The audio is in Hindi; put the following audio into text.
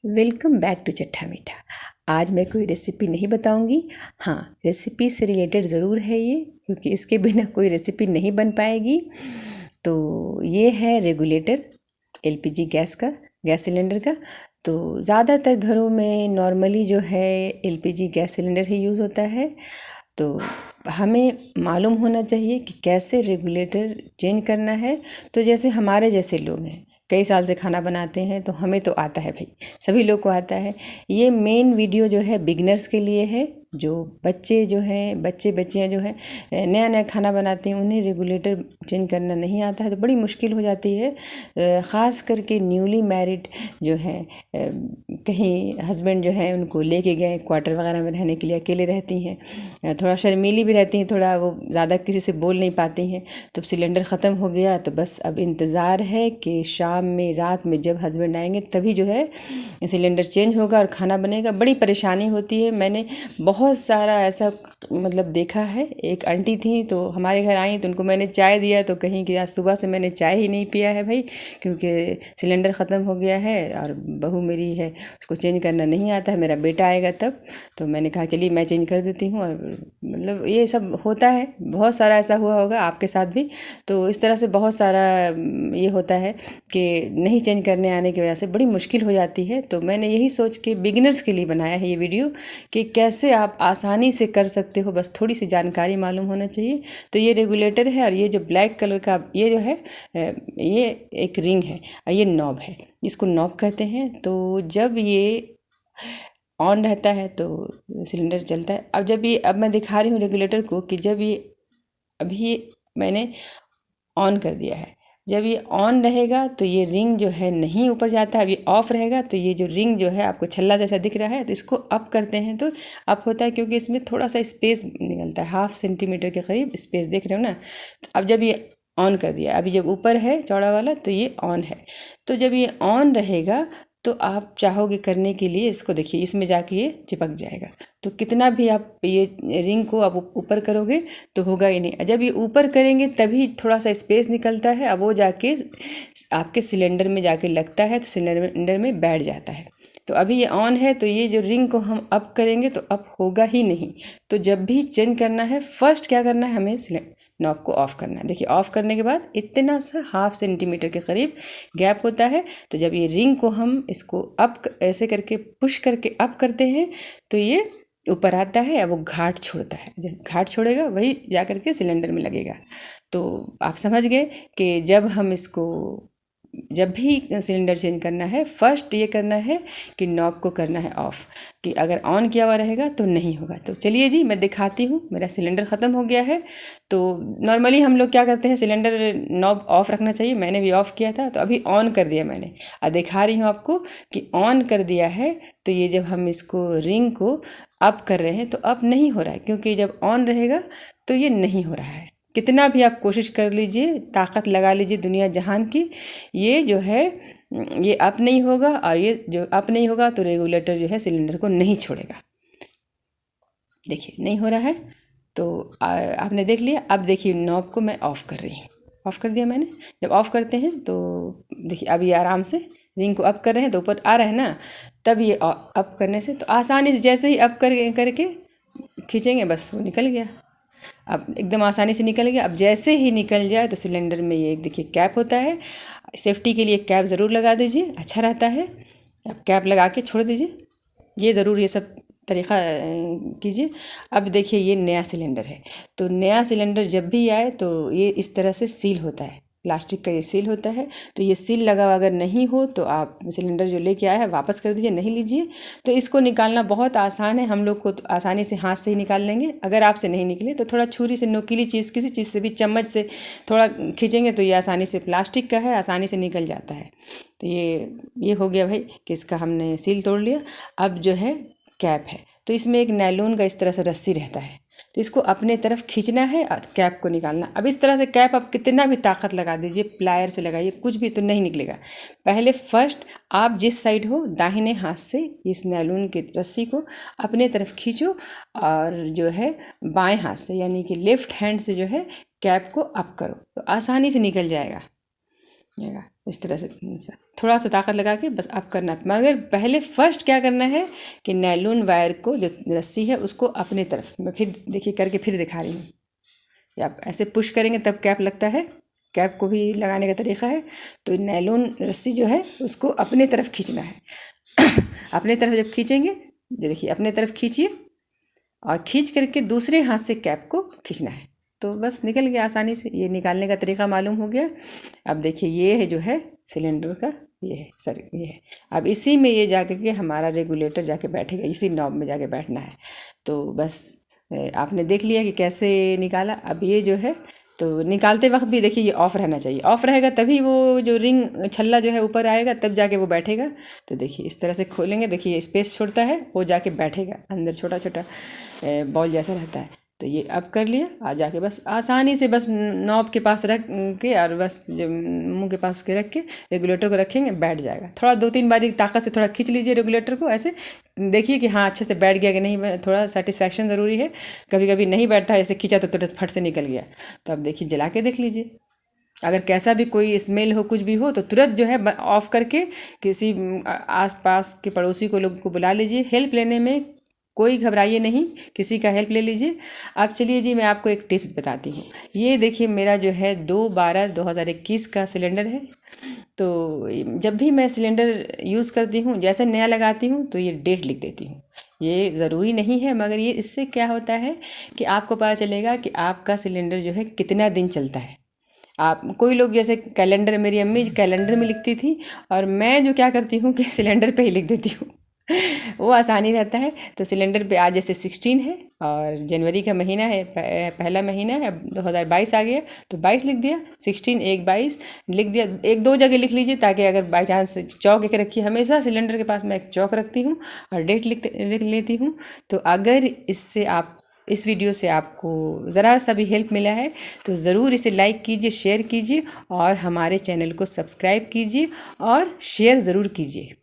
वेलकम बैक टू चट्टा मीठा। आज मैं कोई रेसिपी नहीं बताऊंगी। हाँ, रेसिपी से रिलेटेड ज़रूर है ये, क्योंकि इसके बिना कोई रेसिपी नहीं बन पाएगी। तो ये है रेगुलेटर एलपीजी गैस सिलेंडर का। तो ज़्यादातर घरों में नॉर्मली जो है एलपीजी गैस सिलेंडर ही यूज़ होता है। तो हमें मालूम होना चाहिए कि कैसे रेगुलेटर चेंज करना है। तो जैसे हमारे जैसे लोग हैं, कई साल से खाना बनाते हैं, तो हमें तो आता है भाई, सभी लोग को आता है। ये मेन वीडियो जो है बिगनर्स के लिए है। जो बच्चे जो हैं, बच्चियाँ जो हैं, नया नया खाना बनाते हैं, उन्हें रेगुलेटर चेंज करना नहीं आता है तो बड़ी मुश्किल हो जाती है। ख़ास करके न्यूली मैरिड जो हैं, कहीं हस्बैंड जो है उनको लेके गए क्वार्टर वगैरह में रहने के लिए, अकेले रहती हैं, थोड़ा शर्मीली भी रहती हैं, थोड़ा वो ज़्यादा किसी से बोल नहीं पाती हैं। तो सिलेंडर ख़त्म हो गया तो बस अब इंतज़ार है कि शाम में, रात में जब हस्बैंड आएंगे तभी जो है सिलेंडर चेंज होगा और खाना बनेगा। बड़ी परेशानी होती है। मैंने बहुत सारा ऐसा मतलब देखा है। एक आंटी थी तो हमारे घर आई तो उनको मैंने चाय दिया तो कहीं कि आज सुबह से मैंने चाय ही नहीं पिया है भाई, क्योंकि सिलेंडर ख़त्म हो गया है और बहू मेरी है, उसको चेंज करना नहीं आता है, मेरा बेटा आएगा तब। तो मैंने कहा चलिए मैं चेंज कर देती हूँ। और मतलब ये सब होता है, बहुत सारा ऐसा हुआ होगा आपके साथ भी। तो इस तरह से बहुत सारा ये होता है कि नहीं चेंज करने आने की वजह से बड़ी मुश्किल हो जाती है। तो मैंने यही सोच के बिगिनर्स के लिए बनाया है ये वीडियो कि कैसे आप आसानी से कर सकते हो, बस थोड़ी सी जानकारी मालूम होना चाहिए। तो ये रेगुलेटर है और ये जो ब्लैक कलर का ये जो है, ये एक रिंग है और ये नॉब है, इसको नॉब कहते हैं। तो जब ये ऑन रहता है तो सिलेंडर चलता है। अब मैं दिखा रही हूँ रेगुलेटर को कि जब ये अभी मैंने ऑन कर दिया है, जब ये ऑन रहेगा तो ये रिंग जो है नहीं ऊपर जाता है। अब ये ऑफ रहेगा तो ये जो रिंग जो है आपको छल्ला जैसा दिख रहा है, तो इसको अप करते हैं तो अप होता है, क्योंकि इसमें थोड़ा सा स्पेस निकलता है, 1/2 सेंटीमीटर के करीब स्पेस, देख रहे हो ना। तो अब जब ये ऑन कर दिया, अभी जब ऊपर है चौड़ा वाला तो ये ऑन है। तो जब ये ऑन रहेगा तो आप चाहोगे करने के लिए, इसको देखिए, इसमें जाके ये चिपक जाएगा। तो कितना भी आप ये रिंग को आप ऊपर करोगे तो होगा ही नहीं। जब ये ऊपर करेंगे तभी थोड़ा सा स्पेस निकलता है, अब वो जाके आपके सिलेंडर में जाके लगता है तो सिलेंडर में बैठ जाता है। तो अभी ये ऑन है तो ये जो रिंग को हम अप करेंगे तो अप होगा ही नहीं। तो जब भी चेंज करना है, फर्स्ट क्या करना है, हमें नॉब को ऑफ करना है। देखिए, ऑफ करने के बाद इतना सा 1/2 सेंटीमीटर के करीब गैप होता है। तो जब ये रिंग को हम इसको अप ऐसे करके पुश करके अप करते हैं तो ये ऊपर आता है, अब वो घाट छोड़ता है। जब घाट छोड़ेगा वही जा करके सिलेंडर में लगेगा। तो आप समझ गए कि जब भी सिलेंडर चेंज करना है, फर्स्ट ये करना है कि नॉब को करना है ऑफ, कि अगर ऑन किया हुआ रहेगा तो नहीं होगा। तो चलिए जी, मैं दिखाती हूँ। मेरा सिलेंडर ख़त्म हो गया है। तो नॉर्मली हम लोग क्या करते हैं, सिलेंडर नॉब ऑफ रखना चाहिए, मैंने भी ऑफ किया था। तो अभी ऑन कर दिया मैंने, और दिखा रही हूँ आपको कि ऑन कर दिया है। तो ये जब हम इसको रिंग को अप कर रहे हैं तो अप नहीं हो रहा है, क्योंकि जब ऑन रहेगा तो ये नहीं हो रहा है। कितना भी आप कोशिश कर लीजिए, ताकत लगा लीजिए दुनिया जहान की, ये जो है ये अप नहीं होगा। और ये जो अप नहीं होगा तो रेगुलेटर जो है सिलेंडर को नहीं छोड़ेगा। देखिए, नहीं हो रहा है। तो आपने देख लिया। अब देखिए, नॉब को मैं ऑफ़ कर रही हूँ, ऑफ़ कर दिया मैंने। जब ऑफ़ करते हैं तो देखिए, अब ये आराम से रिंग को अप कर रहे हैं तो ऊपर आ रहा है ना। तब ये अप करने से तो आसानी से जैसे ही अप करके खींचेंगे, बस वो निकल गया। अब एकदम आसानी से निकल गया। अब जैसे ही निकल जाए तो सिलेंडर में ये देखिए कैप होता है, सेफ्टी के लिए कैप ज़रूर लगा दीजिए, अच्छा रहता है। अब कैप लगा के छोड़ दीजिए, ये ज़रूर ये सब तरीक़ा कीजिए। अब देखिए, ये नया सिलेंडर है। तो नया सिलेंडर जब भी आए तो ये इस तरह से सील होता है, प्लास्टिक का ये सील होता है। तो ये सील लगा हुआ अगर नहीं हो तो आप सिलेंडर जो लेके आए हैं वापस कर दीजिए, नहीं लीजिए। तो इसको निकालना बहुत आसान है, हम लोग को तो आसानी से हाथ से ही निकाल लेंगे। अगर आपसे नहीं निकले तो थोड़ा छुरी से, नोकीली चीज़, किसी चीज़ से भी, चम्मच से थोड़ा खींचेंगे तो ये आसानी से, प्लास्टिक का है, आसानी से निकल जाता है। तो ये हो गया भाई कि इसका हमने सील तोड़ लिया। अब जो है कैप है, तो इसमें एक नायलॉन का इस तरह से रस्सी रहता है, तो इसको अपने तरफ खींचना है और कैप को निकालना। अब इस तरह से कैप आप कितना भी ताकत लगा दीजिए, प्लायर से लगाइए, कुछ भी तो नहीं निकलेगा। पहले फर्स्ट आप जिस साइड हो, दाहिने हाथ से इस नायलॉन की रस्सी को अपने तरफ खींचो, और जो है बाएं हाथ से यानी कि लेफ्ट हैंड से जो है कैप को अप करो, तो आसानी से निकल जाएगा। इस तरह से थोड़ा सा ताकत लगा के बस आप करना। मगर पहले फर्स्ट क्या करना है कि नायलॉन वायर को, जो रस्सी है उसको अपने तरफ, मैं फिर देखिए करके फिर दिखा रही हूँ। आप ऐसे पुश करेंगे तब कैप लगता है, कैप को भी लगाने का तरीका है। तो नायलॉन रस्सी जो है उसको अपने तरफ खींचना है। अपने तरफ जब खींचेंगे, देखिए अपने तरफ खींचिए और खींच करके दूसरे हाथ से कैप को खींचना है, तो बस निकल गया आसानी से। ये निकालने का तरीका मालूम हो गया। अब देखिए ये है जो है सिलेंडर का, ये है सर, ये है। अब इसी में ये जा के हमारा रेगुलेटर जाके बैठेगा, इसी नॉब में जाके बैठना है। तो बस आपने देख लिया कि कैसे निकाला। अब ये जो है, तो निकालते वक्त भी देखिए ये ऑफ रहना चाहिए। ऑफ रहेगा तभी वो जो रिंग छल्ला जो है ऊपर आएगा, तब जाके वो बैठेगा। तो देखिए इस तरह से खोलेंगे, देखिए स्पेस छोड़ता है, वो जाके बैठेगा अंदर, छोटा छोटा बॉल जैसा रहता है। तो ये अब कर लिया, आ जाके बस आसानी से बस नॉब के पास रख के और बस जो मुंह के पास के रख के रेगुलेटर को रखेंगे, बैठ जाएगा। थोड़ा 2-3 बारी ताकत से थोड़ा खींच लीजिए रेगुलेटर को, ऐसे देखिए कि हाँ अच्छे से बैठ गया कि नहीं, थोड़ा सेटिस्फैक्शन ज़रूरी है। कभी कभी नहीं बैठता है, ऐसे खींचा तो तुरंत फट से निकल गया। तो अब देखिए जला के देख लीजिए, अगर कैसा भी कोई स्मेल हो, कुछ भी हो, तो तुरंत जो है ऑफ करके किसी आसपास के पड़ोसी को, लोग को बुला लीजिए। हेल्प लेने में कोई घबराइए नहीं, किसी का हेल्प ले लीजिए। अब चलिए जी मैं आपको एक टिप्स बताती हूँ। ये देखिए मेरा जो है 2/12/2021 का सिलेंडर है। तो जब भी मैं सिलेंडर यूज़ करती हूँ, जैसे नया लगाती हूँ, तो ये डेट लिख देती हूँ। ये ज़रूरी नहीं है, मगर ये इससे क्या होता है कि आपको पता चलेगा कि आपका सिलेंडर जो है कितना दिन चलता है। आप कोई लोग जैसे कैलेंडर, मेरी अम्मी कैलेंडर में लिखती थी, और मैं जो क्या करती हूँ कि सिलेंडर पे ही लिख देती हूँ। वो आसानी रहता है। तो सिलेंडर पे आज जैसे 16 है और जनवरी का महीना है, पहला महीना है, 2022 आ गया, तो 22 लिख दिया, 16 1 22 लिख दिया। 1-2 जगह लिख लीजिए, ताकि अगर बाई चांस चौक एक रखिए, हमेशा सिलेंडर के पास मैं एक चौक रखती हूँ और डेट लिख लेती हूँ। तो अगर इससे आप, इस वीडियो से आपको ज़रा सा भी हेल्प मिला है, तो ज़रूर इसे लाइक कीजिए, शेयर कीजिए और हमारे चैनल को सब्सक्राइब कीजिए और शेयर ज़रूर कीजिए।